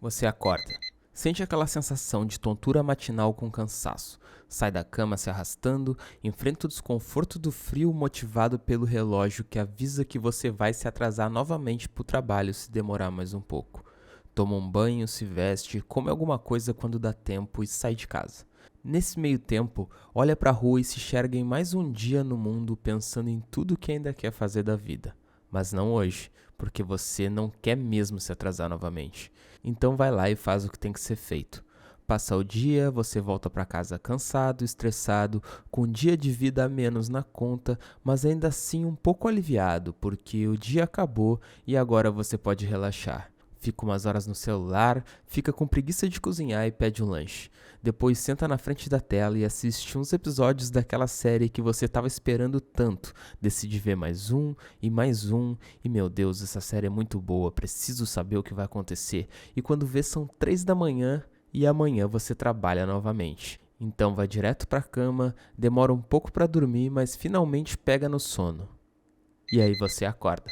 Você acorda. Sente aquela sensação de tontura matinal com cansaço. Sai da cama se arrastando, enfrenta o desconforto do frio motivado pelo relógio que avisa que você vai se atrasar novamente para o trabalho se demorar mais um pouco. Toma um banho, se veste, come alguma coisa quando dá tempo e sai de casa. Nesse meio tempo, olha para a rua e se enxerga em mais um dia no mundo pensando em tudo que ainda quer fazer da vida. Mas não hoje, porque você não quer mesmo se atrasar novamente. Então vai lá e faz o que tem que ser feito. Passa o dia, você volta para casa cansado, estressado, com um dia de vida a menos na conta, mas ainda assim um pouco aliviado, porque o dia acabou e agora você pode relaxar. Fica umas horas no celular, fica com preguiça de cozinhar e pede um lanche. Depois senta na frente da tela e assiste uns episódios daquela série que você estava esperando tanto. Decide ver mais um, e meu Deus, essa série é muito boa, preciso saber o que vai acontecer. E quando vê são 3 da manhã e amanhã você trabalha novamente. Então vai direto pra cama, demora um pouco pra dormir, mas finalmente pega no sono. E aí você acorda.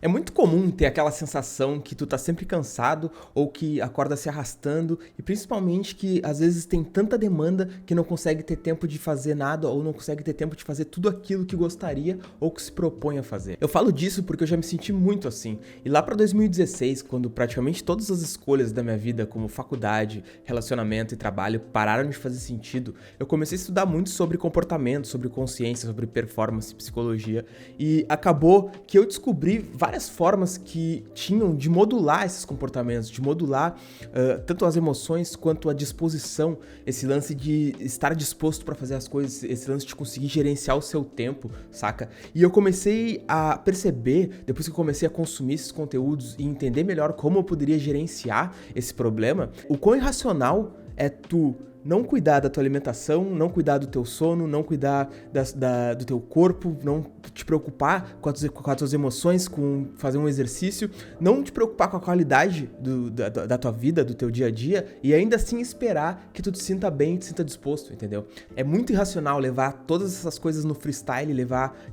É muito comum ter aquela sensação que tu tá sempre cansado ou que acorda se arrastando e principalmente que às vezes tem tanta demanda que não consegue ter tempo de fazer nada ou não consegue ter tempo de fazer tudo aquilo que gostaria ou que se propõe a fazer. Eu falo disso porque eu já me senti muito assim. E lá pra 2016, quando praticamente todas as escolhas da minha vida, como faculdade, relacionamento e trabalho, pararam de fazer sentido, eu comecei a estudar muito sobre comportamento, sobre consciência, sobre performance, psicologia e acabou que eu descobri várias formas que tinham de modular esses comportamentos, de modular tanto as emoções quanto a disposição, esse lance de estar disposto para fazer as coisas, esse lance de conseguir gerenciar o seu tempo, saca? E eu comecei a perceber, depois que eu comecei a consumir esses conteúdos e entender melhor como eu poderia gerenciar esse problema, o quão irracional é tu não cuidar da tua alimentação, não cuidar do teu sono, não cuidar do teu corpo, não te preocupar com as tuas emoções, com fazer um exercício, não te preocupar com a qualidade da tua vida, do teu dia a dia, e ainda assim esperar que tu te sinta bem, te sinta disposto, entendeu? É muito irracional levar todas essas coisas no freestyle,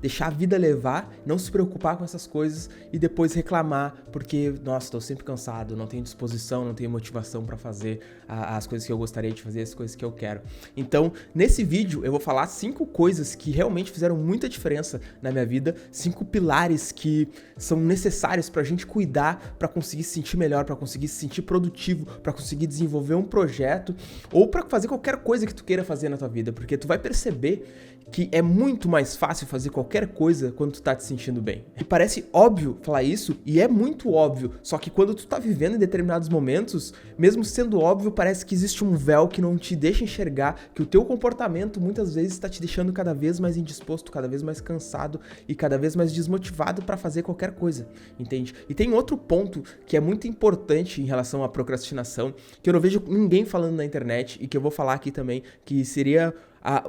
deixar a vida levar, não se preocupar com essas coisas e depois reclamar porque, nossa, tô sempre cansado, não tenho disposição, não tenho motivação pra fazer as coisas que eu gostaria de fazer, as coisas que eu quero. Então, nesse vídeo eu vou falar 5 coisas que realmente fizeram muita diferença na minha vida, 5 pilares que são necessários pra gente cuidar, pra conseguir se sentir melhor, pra conseguir se sentir produtivo, pra conseguir desenvolver um projeto ou pra fazer qualquer coisa que tu queira fazer na tua vida, porque tu vai perceber que é muito mais fácil fazer qualquer coisa quando tu tá te sentindo bem. E parece óbvio falar isso, e é muito óbvio, só que quando tu tá vivendo em determinados momentos, mesmo sendo óbvio, parece que existe um véu que não te deixa enxergar que o teu comportamento muitas vezes está te deixando cada vez mais indisposto, cada vez mais cansado e cada vez mais desmotivado para fazer qualquer coisa, entende? E tem outro ponto que é muito importante em relação à procrastinação, que eu não vejo ninguém falando na internet e que eu vou falar aqui também, que seria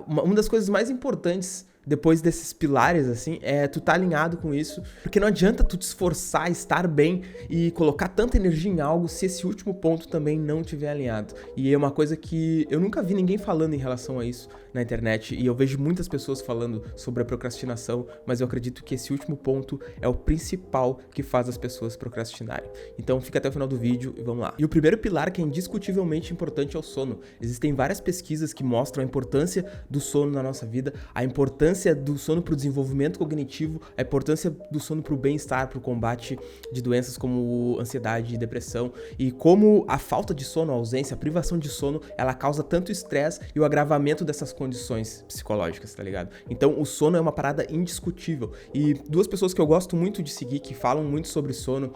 uma das coisas mais importantes depois desses pilares, assim, é tu tá alinhado com isso, porque não adianta tu te esforçar, estar bem e colocar tanta energia em algo se esse último ponto também não estiver alinhado. E é uma coisa que eu nunca vi ninguém falando em relação a isso na internet, e eu vejo muitas pessoas falando sobre a procrastinação, mas eu acredito que esse último ponto é o principal que faz as pessoas procrastinarem. Então fica até o final do vídeo e vamos lá. E o primeiro pilar que é indiscutivelmente importante é o sono. Existem várias pesquisas que mostram a importância do sono na nossa vida, a importância do sono para o desenvolvimento cognitivo, a importância do sono para o bem-estar, para o combate de doenças como ansiedade e depressão, e como a falta de sono, a ausência, a privação de sono, ela causa tanto estresse e o agravamento dessas condições psicológicas, tá ligado? Então o sono é uma parada indiscutível. E duas pessoas que eu gosto muito de seguir, que falam muito sobre sono,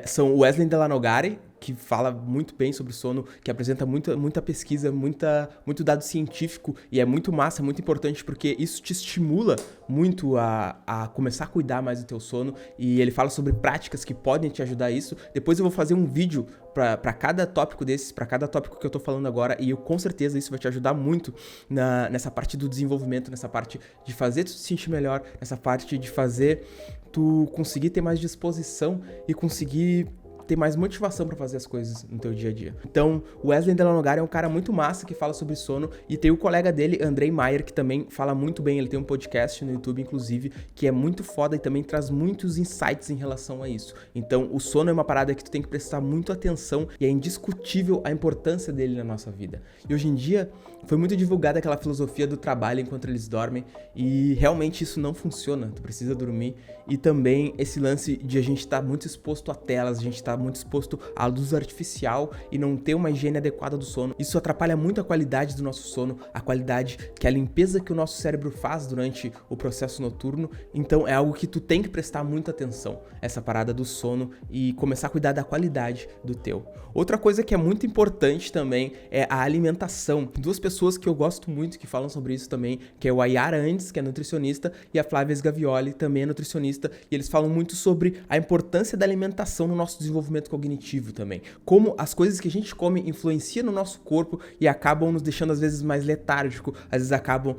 são o Wesley Delanogari, que fala muito bem sobre sono, que apresenta muita pesquisa, muito dado científico, e é muito massa, muito importante, porque isso te estimula muito a começar a cuidar mais do teu sono, e ele fala sobre práticas que podem te ajudar a isso. Depois eu vou fazer um vídeo para cada tópico desses, para cada tópico que eu tô falando agora, e eu com certeza isso vai te ajudar muito nessa parte do desenvolvimento, nessa parte de fazer tu se sentir melhor, nessa parte de fazer tu conseguir ter mais disposição e conseguir ter mais motivação pra fazer as coisas no teu dia a dia. Então, o Wesley Delanogara é um cara muito massa que fala sobre sono, e tem o colega dele, Andrei Maier, que também fala muito bem, ele tem um podcast no YouTube, inclusive, que é muito foda e também traz muitos insights em relação a isso. Então, o sono é uma parada que tu tem que prestar muito atenção e é indiscutível a importância dele na nossa vida. E hoje em dia, foi muito divulgada aquela filosofia do trabalho enquanto eles dormem, e realmente isso não funciona, tu precisa dormir. E também esse lance de a gente estar muito exposto a telas, a gente estar muito exposto à luz artificial e não ter uma higiene adequada do sono. Isso atrapalha muito a qualidade do nosso sono, a qualidade, que é a limpeza que o nosso cérebro faz durante o processo noturno. Então é algo que tu tem que prestar muita atenção, essa parada do sono, e começar a cuidar da qualidade do teu. Outra coisa que é muito importante também é a alimentação. Duas pessoas que eu gosto muito que falam sobre isso também, que é o Ayara Andes, que é nutricionista, e a Flávia Sgavioli, também é nutricionista, e eles falam muito sobre a importância da alimentação no nosso desenvolvimento cognitivo também. Como as coisas que a gente come influenciam no nosso corpo e acabam nos deixando às vezes mais letárgico, às vezes acabam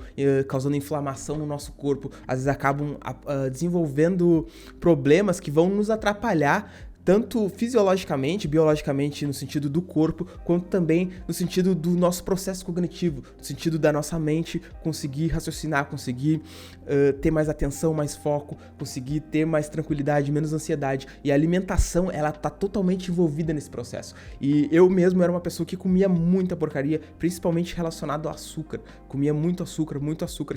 causando inflamação no nosso corpo, às vezes acabam desenvolvendo problemas que vão nos atrapalhar tanto fisiologicamente, biologicamente, no sentido do corpo, quanto também no sentido do nosso processo cognitivo, no sentido da nossa mente conseguir raciocinar, conseguir ter mais atenção, mais foco, conseguir ter mais tranquilidade, menos ansiedade. E a alimentação, ela tá totalmente envolvida nesse processo. E eu mesmo era uma pessoa que comia muita porcaria, principalmente relacionado ao açúcar. Comia muito açúcar,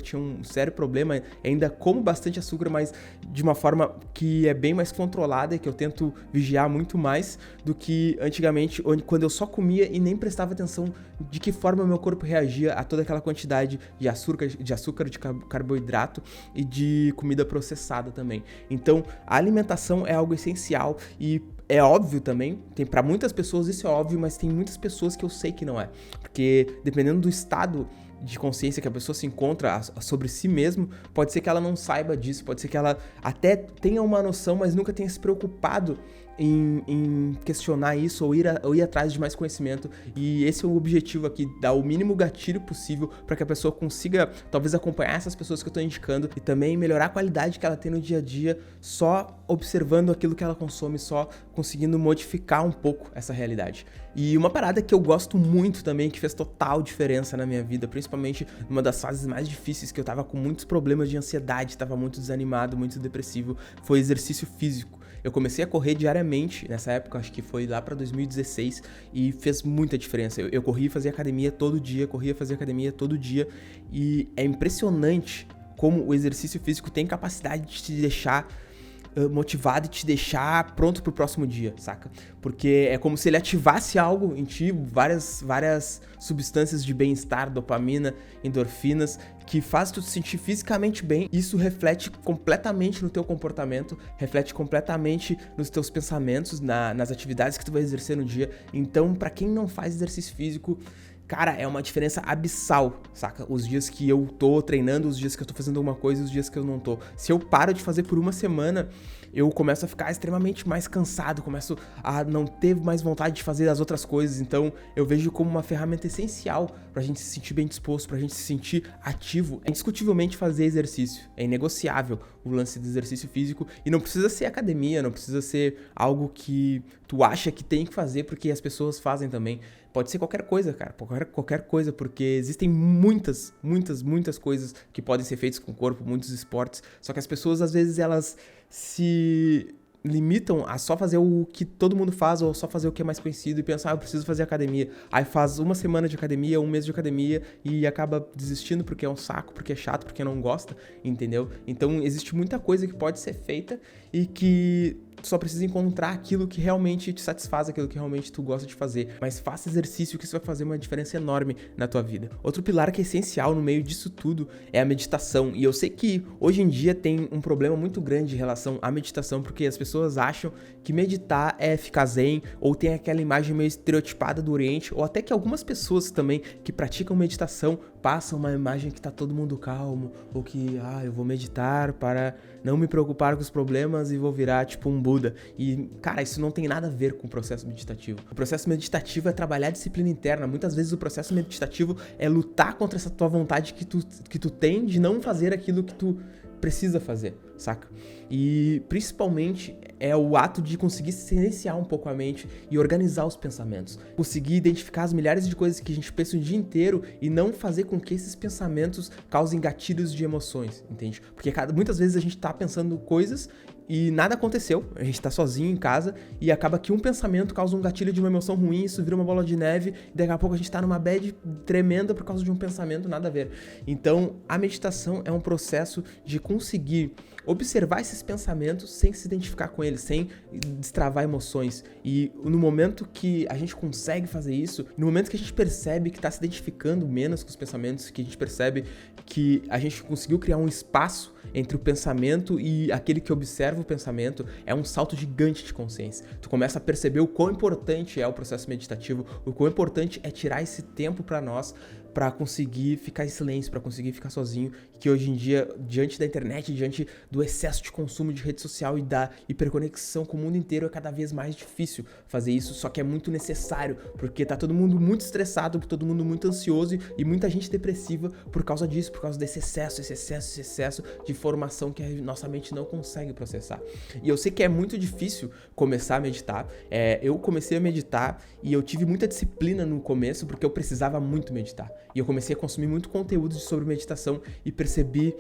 tinha um sério problema. Ainda como bastante açúcar, mas de uma forma que é bem mais controlada e que eu tento vigiar muito mais do que antigamente, quando eu só comia e nem prestava atenção de que forma o meu corpo reagia a toda aquela quantidade de açúcar, de carboidrato e de comida processada também. Então, a alimentação é algo essencial e é óbvio também, para muitas pessoas isso é óbvio, mas tem muitas pessoas que eu sei que não é, porque dependendo do estado de consciência que a pessoa se encontra sobre si mesmo, pode ser que ela não saiba disso, pode ser que ela até tenha uma noção, mas nunca tenha se preocupado em questionar isso ou ir atrás de mais conhecimento. E esse é o objetivo aqui, dar o mínimo gatilho possível para que a pessoa consiga talvez acompanhar essas pessoas que eu estou indicando e também melhorar a qualidade que ela tem no dia a dia, só observando aquilo que ela consome, só conseguindo modificar um pouco essa realidade. E uma parada que eu gosto muito também, que fez total diferença na minha vida, principalmente numa das fases mais difíceis, que eu tava com muitos problemas de ansiedade, tava muito desanimado, muito depressivo, foi exercício físico. Eu comecei a correr diariamente nessa época, acho que foi lá pra 2016, e fez muita diferença. Eu corria e fazia academia todo dia, e é impressionante como o exercício físico tem capacidade de te deixar motivado e te deixar pronto pro próximo dia, saca? Porque é como se ele ativasse algo em ti, várias substâncias de bem-estar, dopamina, endorfinas, que faz tu te sentir fisicamente bem. Isso reflete completamente no teu comportamento, reflete completamente nos teus pensamentos, nas atividades que tu vai exercer no dia. Então, pra quem não faz exercício físico, cara, é uma diferença abissal, saca? Os dias que eu tô treinando, os dias que eu tô fazendo alguma coisa, os dias que eu não tô. Se eu paro de fazer por uma semana, eu começo a ficar extremamente mais cansado, começo a não ter mais vontade de fazer as outras coisas. Então, eu vejo como uma ferramenta essencial pra gente se sentir bem disposto, pra gente se sentir ativo. É indiscutivelmente fazer exercício, é inegociável o lance do exercício físico, e não precisa ser academia, não precisa ser algo que tu acha que tem que fazer porque as pessoas fazem também. Pode ser qualquer coisa, cara, qualquer coisa, porque existem muitas coisas que podem ser feitas com o corpo, muitos esportes, só que as pessoas, às vezes, elas se limitam a só fazer o que todo mundo faz, ou só fazer o que é mais conhecido, e pensar, eu preciso fazer academia. Aí faz uma semana de academia, um mês de academia, e acaba desistindo porque é um saco, porque é chato, porque não gosta, entendeu? Então, existe muita coisa que pode ser feita e que tu só precisa encontrar aquilo que realmente te satisfaz, aquilo que realmente tu gosta de fazer. Mas faça exercício, que isso vai fazer uma diferença enorme na tua vida. Outro pilar que é essencial no meio disso tudo é a meditação. E eu sei que hoje em dia tem um problema muito grande em relação à meditação, porque as pessoas acham que meditar é ficar zen, ou tem aquela imagem meio estereotipada do Oriente, ou até que algumas pessoas também que praticam meditação passam uma imagem que tá todo mundo calmo, ou que, eu vou meditar para não me preocupar com os problemas e vou virar tipo um Buda. E, cara, isso não tem nada a ver com o processo meditativo. O processo meditativo é trabalhar a disciplina interna. Muitas vezes o processo meditativo é lutar contra essa tua vontade que tu tem de não fazer aquilo que tu precisa fazer, saca? E principalmente é o ato de conseguir silenciar um pouco a mente e organizar os pensamentos. Conseguir identificar as milhares de coisas que a gente pensa o dia inteiro e não fazer com que esses pensamentos causem gatilhos de emoções, entende? Porque muitas vezes a gente tá pensando coisas e nada aconteceu, a gente tá sozinho em casa e acaba que um pensamento causa um gatilho de uma emoção ruim, isso vira uma bola de neve e daqui a pouco a gente tá numa bad tremenda por causa de um pensamento nada a ver. Então, a meditação é um processo de conseguir observar esses pensamentos sem se identificar com eles, sem destravar emoções. E no momento que a gente consegue fazer isso, no momento que a gente percebe que está se identificando menos com os pensamentos, que a gente percebe que a gente conseguiu criar um espaço entre o pensamento e aquele que observa o pensamento, é um salto gigante de consciência. Tu começa a perceber o quão importante é o processo meditativo, o quão importante é tirar esse tempo para nós, para conseguir ficar em silêncio, para conseguir ficar sozinho, que hoje em dia, diante da internet, diante do excesso de consumo de rede social e da hiperconexão com o mundo inteiro, é cada vez mais difícil fazer isso, só que é muito necessário, porque tá todo mundo muito estressado, todo mundo muito ansioso e muita gente depressiva por causa disso, por causa desse excesso de informação que a nossa mente não consegue processar. E eu sei que é muito difícil começar a meditar, eu comecei a meditar e eu tive muita disciplina no começo, porque eu precisava muito meditar. E eu comecei a consumir muito conteúdo sobre meditação e percebi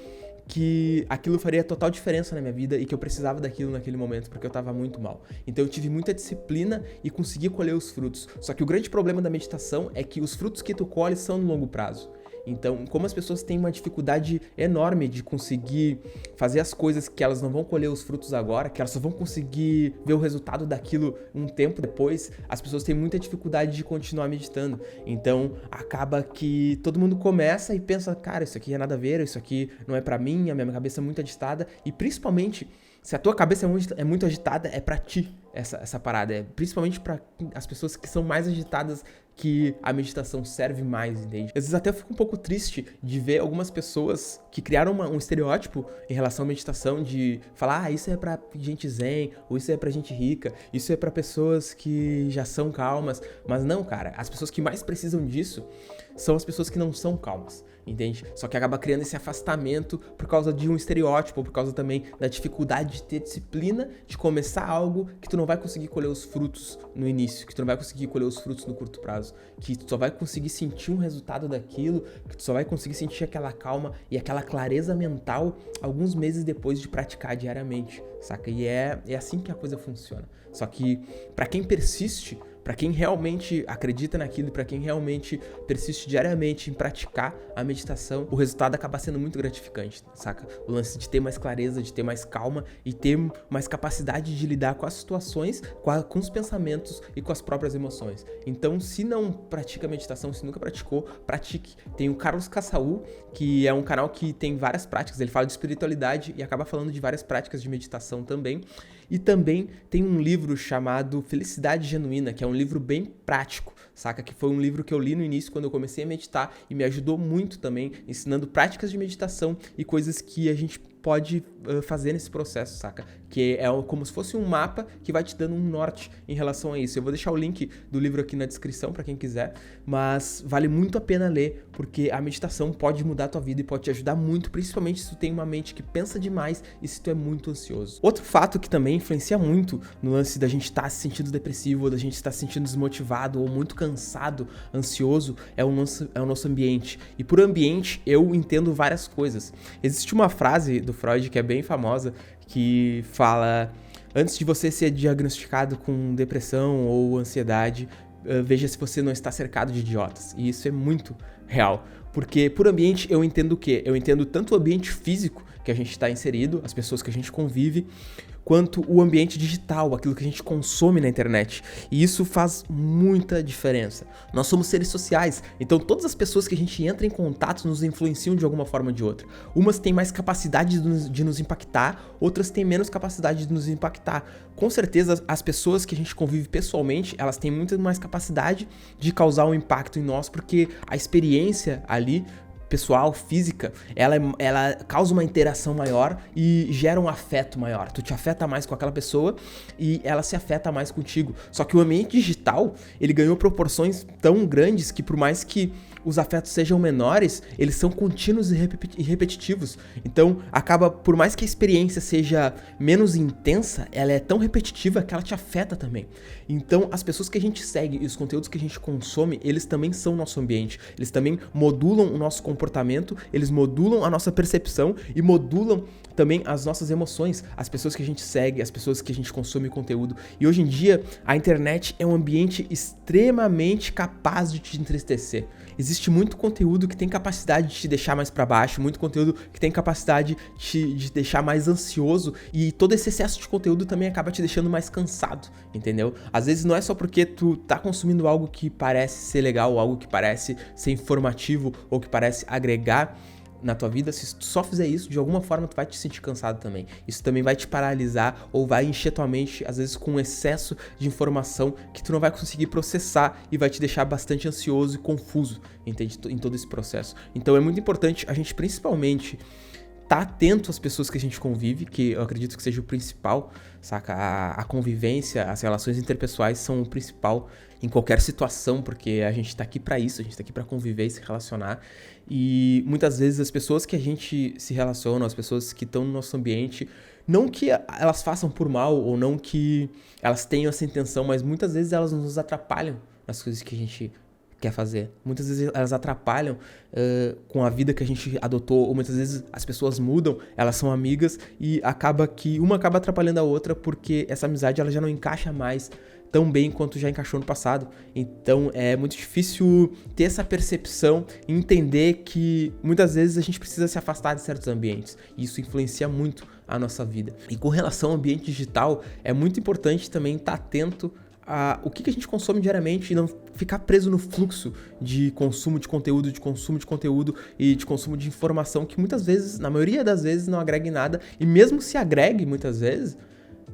que aquilo faria total diferença na minha vida e que eu precisava daquilo naquele momento, porque eu estava muito mal. Então eu tive muita disciplina e consegui colher os frutos. Só que o grande problema da meditação é que os frutos que tu colhe são no longo prazo. Então, como as pessoas têm uma dificuldade enorme de conseguir fazer as coisas que elas não vão colher os frutos agora, que elas só vão conseguir ver o resultado daquilo um tempo depois, as pessoas têm muita dificuldade de continuar meditando. Então, acaba que todo mundo começa e pensa, cara, isso aqui é nada a ver, isso aqui não é pra mim, a minha cabeça é muito agitada, e principalmente, se a tua cabeça é muito agitada, é pra ti essa parada, é principalmente pra as pessoas que são mais agitadas que a meditação serve mais, entende? Às vezes até eu fico um pouco triste de ver algumas pessoas que criaram um estereótipo em relação à meditação, de falar, isso é pra gente zen, ou isso é pra gente rica, isso é pra pessoas que já são calmas, mas não, cara, as pessoas que mais precisam disso são as pessoas que não são calmas, entende? Só que acaba criando esse afastamento por causa de um estereótipo, por causa também da dificuldade de ter disciplina, de começar algo que tu não vai conseguir colher os frutos no início, que tu não vai conseguir colher os frutos no curto prazo, que tu só vai conseguir sentir um resultado daquilo, que tu só vai conseguir sentir aquela calma e aquela clareza mental alguns meses depois de praticar diariamente, saca? E é assim que a coisa funciona. Só que pra quem persiste, para quem realmente acredita naquilo e para quem realmente persiste diariamente em praticar a meditação, o resultado acaba sendo muito gratificante, saca? O lance de ter mais clareza, de ter mais calma e ter mais capacidade de lidar com as situações, com os pensamentos e com as próprias emoções. Então, se não pratica meditação, se nunca praticou, pratique. Tem o Carlos Cassaú, que é um canal que tem várias práticas, ele fala de espiritualidade e acaba falando de várias práticas de meditação também. E também tem um livro chamado Felicidade Genuína, que é um livro bem prático, saca? Que foi um livro que eu li no início quando eu comecei a meditar e me ajudou muito também, ensinando práticas de meditação e coisas que a gente pode fazer nesse processo, saca? Que é como se fosse um mapa que vai te dando um norte em relação a isso. Eu vou deixar o link do livro aqui na descrição para quem quiser, mas vale muito a pena ler, porque a meditação pode mudar a tua vida e pode te ajudar muito, principalmente se tu tem uma mente que pensa demais e se tu é muito ansioso. Outro fato que também influencia muito no lance da gente estar se sentindo depressivo, ou da gente estar se sentindo desmotivado ou muito cansado, ansioso, é o nosso ambiente. E por ambiente eu entendo várias coisas. Existe uma frase do Freud que é bem famosa, que fala: antes de você ser diagnosticado com depressão ou ansiedade, veja se você não está cercado de idiotas. E isso é muito real, porque por ambiente eu entendo o quê? Eu entendo tanto o ambiente físico que a gente está inserido, as pessoas que a gente convive, quanto o ambiente digital, aquilo que a gente consome na internet. E isso faz muita diferença. Nós somos seres sociais, então todas as pessoas que a gente entra em contato nos influenciam de alguma forma ou de outra. Umas têm mais capacidade de nos impactar, outras têm menos capacidade de nos impactar. Com certeza, as pessoas que a gente convive pessoalmente, elas têm muito mais capacidade de causar um impacto em nós, porque a experiência ali pessoal, física, ela causa uma interação maior e gera um afeto maior. Tu te afeta mais com aquela pessoa e ela se afeta mais contigo. Só que o ambiente digital, ele ganhou proporções tão grandes que por mais que os afetos sejam menores, eles são contínuos e repetitivos. Então, acaba, por mais que a experiência seja menos intensa, ela é tão repetitiva que ela te afeta também. Então, as pessoas que a gente segue e os conteúdos que a gente consome, eles também são nosso ambiente. Eles também modulam o nosso comportamento, eles modulam a nossa percepção e modulam também as nossas emoções, as pessoas que a gente segue, as pessoas que a gente consome conteúdo. E hoje em dia, a internet é um ambiente extremamente capaz de te entristecer. Existe muito conteúdo que tem capacidade de te deixar mais pra baixo, muito conteúdo que tem capacidade de te deixar mais ansioso, e todo esse excesso de conteúdo também acaba te deixando mais cansado, entendeu? Às vezes não é só porque tu tá consumindo algo que parece ser legal, algo que parece ser informativo ou que parece agregar na tua vida. Se tu só fizer isso, de alguma forma tu vai te sentir cansado também. Isso também vai te paralisar ou vai encher tua mente, às vezes com um excesso de informação que tu não vai conseguir processar e vai te deixar bastante ansioso e confuso, entende? Em todo esse processo. Então é muito importante a gente principalmente tá atento às pessoas que a gente convive, que eu acredito que seja o principal, saca? A convivência, as relações interpessoais são o principal em qualquer situação, porque a gente tá aqui pra isso, a gente tá aqui pra conviver e se relacionar. E muitas vezes as pessoas que a gente se relaciona, as pessoas que estão no nosso ambiente, não que elas façam por mal ou não que elas tenham essa intenção, mas muitas vezes elas nos atrapalham nas coisas que a gente quer fazer. Muitas vezes elas atrapalham com a vida que a gente adotou, ou muitas vezes as pessoas mudam, elas são amigas e acaba que uma acaba atrapalhando a outra porque essa amizade ela já não encaixa mais tão bem quanto já encaixou no passado. Então é muito difícil ter essa percepção e entender que muitas vezes a gente precisa se afastar de certos ambientes. E isso influencia muito a nossa vida. E com relação ao ambiente digital, é muito importante também estar atento a o que a gente consome diariamente e não ficar preso no fluxo de consumo de conteúdo e de consumo de informação que muitas vezes, na maioria das vezes, não agrega em nada. E mesmo se agregue muitas vezes,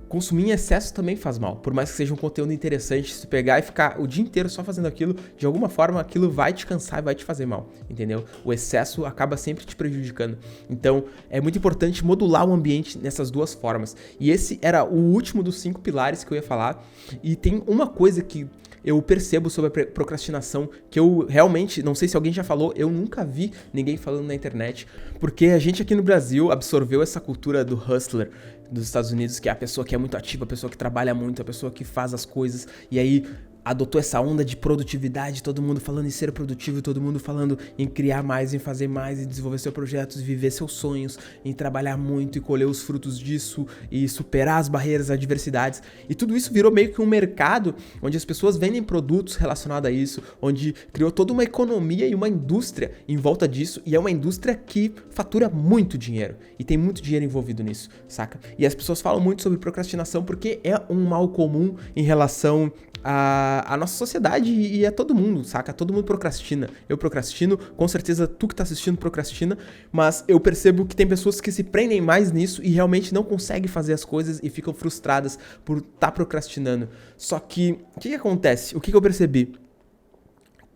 consumir em excesso também faz mal. Por mais que seja um conteúdo interessante, se tu pegar e ficar o dia inteiro só fazendo aquilo, de alguma forma aquilo vai te cansar e vai te fazer mal, entendeu? O excesso acaba sempre te prejudicando. Então, é muito importante modular o ambiente nessas duas formas. E esse era o último dos 5 pilares que eu ia falar. E tem uma coisa que eu percebo sobre a procrastinação, que eu realmente, não sei se alguém já falou, eu nunca vi ninguém falando na internet, porque a gente aqui no Brasil absorveu essa cultura do hustler dos Estados Unidos, que é a pessoa que é muito ativa, a pessoa que trabalha muito, a pessoa que faz as coisas, e aí adotou essa onda de produtividade, todo mundo falando em ser produtivo, todo mundo falando em criar mais, em fazer mais, em desenvolver seus projetos, viver seus sonhos, em trabalhar muito e colher os frutos disso e superar as barreiras, as adversidades. E tudo isso virou meio que um mercado onde as pessoas vendem produtos relacionados a isso, onde criou toda uma economia e uma indústria em volta disso, e é uma indústria que fatura muito dinheiro e tem muito dinheiro envolvido nisso, saca? E as pessoas falam muito sobre procrastinação porque é um mal comum em relação a nossa sociedade e a todo mundo, saca? Todo mundo procrastina. Eu procrastino, com certeza tu que tá assistindo procrastina, mas eu percebo que tem pessoas que se prendem mais nisso e realmente não conseguem fazer as coisas e ficam frustradas por estar procrastinando. Só que, o que acontece? O que eu percebi?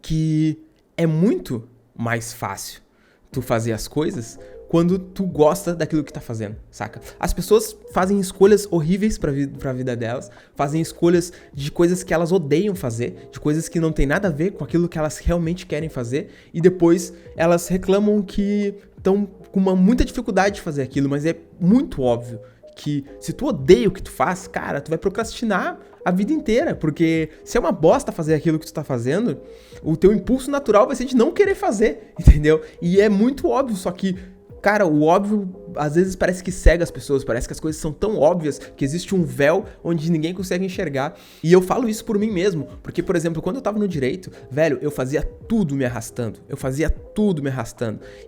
Que é muito mais fácil tu fazer as coisas quando tu gosta daquilo que tá fazendo, saca? As pessoas fazem escolhas horríveis pra vida delas, fazem escolhas de coisas que elas odeiam fazer, de coisas que não tem nada a ver com aquilo que elas realmente querem fazer, e depois elas reclamam que estão com muita dificuldade de fazer aquilo, mas é muito óbvio que se tu odeia o que tu faz, cara, tu vai procrastinar a vida inteira, porque se é uma bosta fazer aquilo que tu tá fazendo, o teu impulso natural vai ser de não querer fazer, entendeu? E é muito óbvio, só que cara, o óbvio às vezes parece que cega as pessoas, parece que as coisas são tão óbvias que existe um véu onde ninguém consegue enxergar. E eu falo isso por mim mesmo, porque, por exemplo, quando eu tava no direito, velho, eu fazia tudo me arrastando.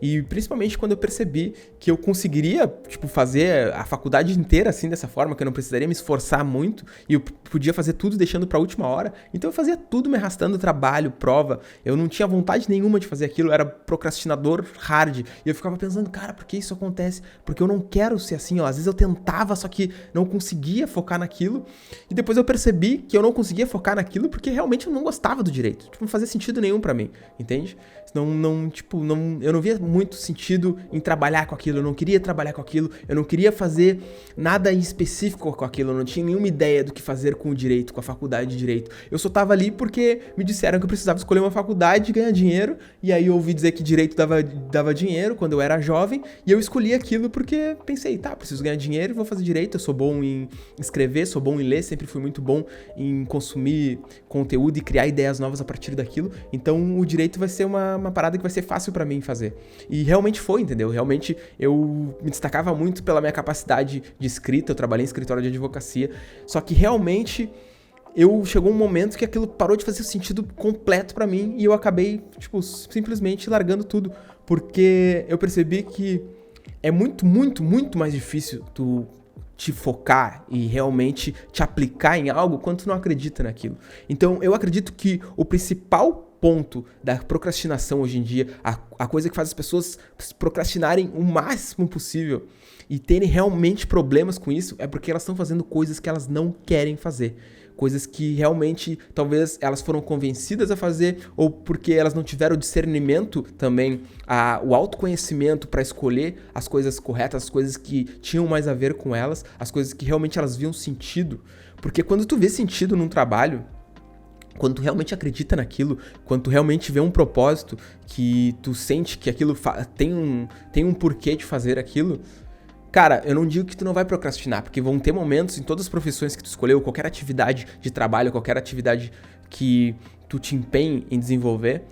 E principalmente quando eu percebi que eu conseguiria, tipo, fazer a faculdade inteira assim, dessa forma, que eu não precisaria me esforçar muito e eu podia fazer tudo deixando pra última hora. Então eu fazia tudo me arrastando, trabalho, prova. Eu não tinha vontade nenhuma de fazer aquilo, eu era procrastinador hard. E eu ficava pensando, cara, por que isso acontece? Porque eu não quero ser assim, ó. Às vezes eu tentava, só que não conseguia focar naquilo. E depois eu percebi que eu não conseguia focar naquilo porque realmente eu não gostava do direito. Tipo, não fazia sentido nenhum pra mim, entende? Eu não via muito sentido em trabalhar com aquilo, eu não queria trabalhar com aquilo, eu não queria fazer nada em específico com aquilo, eu não tinha nenhuma ideia do que fazer com o direito, com a faculdade de direito. Eu só tava ali porque me disseram que eu precisava escolher uma faculdade e ganhar dinheiro, e aí eu ouvi dizer que direito dava dinheiro quando eu era jovem, e eu escolhi aquilo porque pensei, tá, preciso ganhar dinheiro e vou fazer direito, eu sou bom em escrever, sou bom em ler, sempre fui muito bom em consumir conteúdo e criar ideias novas a partir daquilo, então o direito vai ser uma parada que vai ser fácil pra mim fazer. E realmente foi, entendeu? Realmente eu me destacava muito pela minha capacidade de escrita, eu trabalhei em escritório de advocacia, só que realmente chegou um momento que aquilo parou de fazer sentido completo pra mim e eu acabei, tipo, simplesmente largando tudo, porque eu percebi que é muito, muito, muito mais difícil tu te focar e realmente te aplicar em algo quando tu não acredita naquilo. Então, eu acredito que o principal ponto da procrastinação hoje em dia, a coisa que faz as pessoas procrastinarem o máximo possível e terem realmente problemas com isso, é porque elas estão fazendo coisas que elas não querem fazer. Coisas que realmente, talvez, elas foram convencidas a fazer, ou porque elas não tiveram o discernimento também, o autoconhecimento para escolher as coisas corretas, as coisas que tinham mais a ver com elas, as coisas que realmente elas viam sentido. Porque quando tu vê sentido num trabalho, quando tu realmente acredita naquilo, quando tu realmente vê um propósito, que tu sente que aquilo tem um porquê de fazer aquilo, cara, eu não digo que tu não vai procrastinar, porque vão ter momentos em todas as profissões que tu escolheu, qualquer atividade de trabalho, qualquer atividade que tu te empenhe em desenvolver,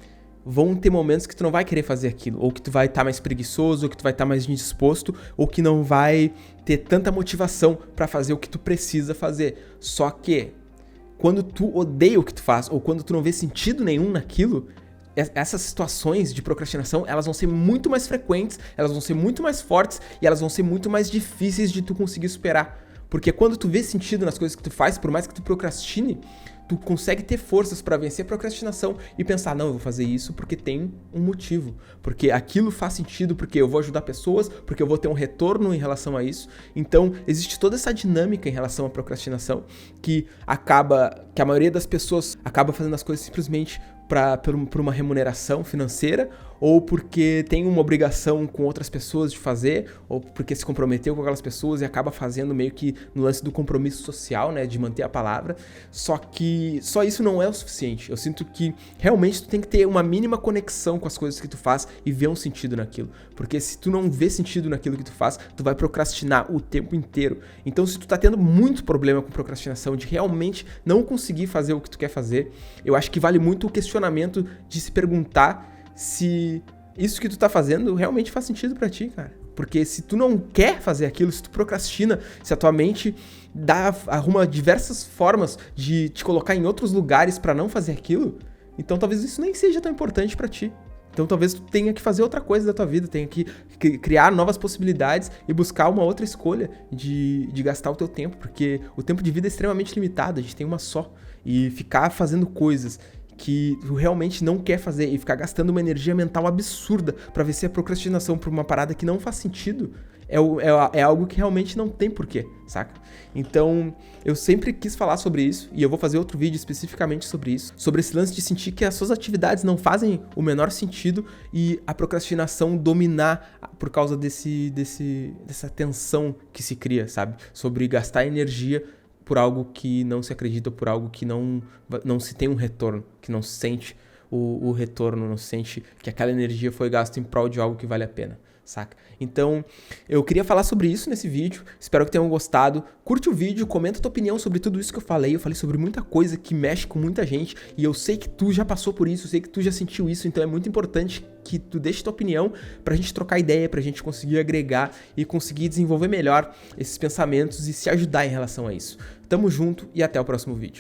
vão ter momentos que tu não vai querer fazer aquilo, ou que tu vai estar mais preguiçoso, ou que tu vai estar mais indisposto, ou que não vai ter tanta motivação pra fazer o que tu precisa fazer. Só que quando tu odeia o que tu faz, ou quando tu não vê sentido nenhum naquilo, essas situações de procrastinação, elas vão ser muito mais frequentes, elas vão ser muito mais fortes e elas vão ser muito mais difíceis de tu conseguir superar. Porque quando tu vê sentido nas coisas que tu faz, por mais que tu procrastine, tu consegue ter forças pra vencer a procrastinação e pensar, não, eu vou fazer isso porque tem um motivo, porque aquilo faz sentido, porque eu vou ajudar pessoas, porque eu vou ter um retorno em relação a isso. Então, existe toda essa dinâmica em relação à procrastinação que a maioria das pessoas acaba fazendo as coisas simplesmente por uma remuneração financeira, ou porque tem uma obrigação com outras pessoas de fazer, ou porque se comprometeu com aquelas pessoas e acaba fazendo meio que no lance do compromisso social, né, de manter a palavra. Só que só isso não é o suficiente. Eu sinto que realmente tu tem que ter uma mínima conexão com as coisas que tu faz e ver um sentido naquilo. Porque se tu não vê sentido naquilo que tu faz, tu vai procrastinar o tempo inteiro. Então, se tu tá tendo muito problema com procrastinação, de realmente não conseguir fazer o que tu quer fazer, eu acho que vale muito o questionamento de se perguntar se isso que tu tá fazendo realmente faz sentido pra ti, cara. Porque se tu não quer fazer aquilo, se tu procrastina, se a tua mente arruma diversas formas de te colocar em outros lugares pra não fazer aquilo, então talvez isso nem seja tão importante pra ti. Então talvez tu tenha que fazer outra coisa da tua vida, tenha que criar novas possibilidades e buscar uma outra escolha de gastar o teu tempo, porque o tempo de vida é extremamente limitado, a gente tem uma só. E ficar fazendo coisas que tu realmente não quer fazer e ficar gastando uma energia mental absurda pra vencer a procrastinação por uma parada que não faz sentido, é algo que realmente não tem porquê, saca? Então, eu sempre quis falar sobre isso, e eu vou fazer outro vídeo especificamente sobre isso, sobre esse lance de sentir que as suas atividades não fazem o menor sentido e a procrastinação dominar por causa dessa tensão que se cria, sabe? Sobre gastar energia por algo que não se acredita, por algo que não se tem um retorno, que não se sente o retorno, não se sente que aquela energia foi gasta em prol de algo que vale a pena, saca? Então, eu queria falar sobre isso nesse vídeo, espero que tenham gostado. Curte o vídeo, comenta a tua opinião sobre tudo isso que eu falei sobre muita coisa que mexe com muita gente, e eu sei que tu já passou por isso, eu sei que tu já sentiu isso, então é muito importante que tu deixe tua opinião pra gente trocar ideia, pra gente conseguir agregar e conseguir desenvolver melhor esses pensamentos e se ajudar em relação a isso. Tamo junto e até o próximo vídeo.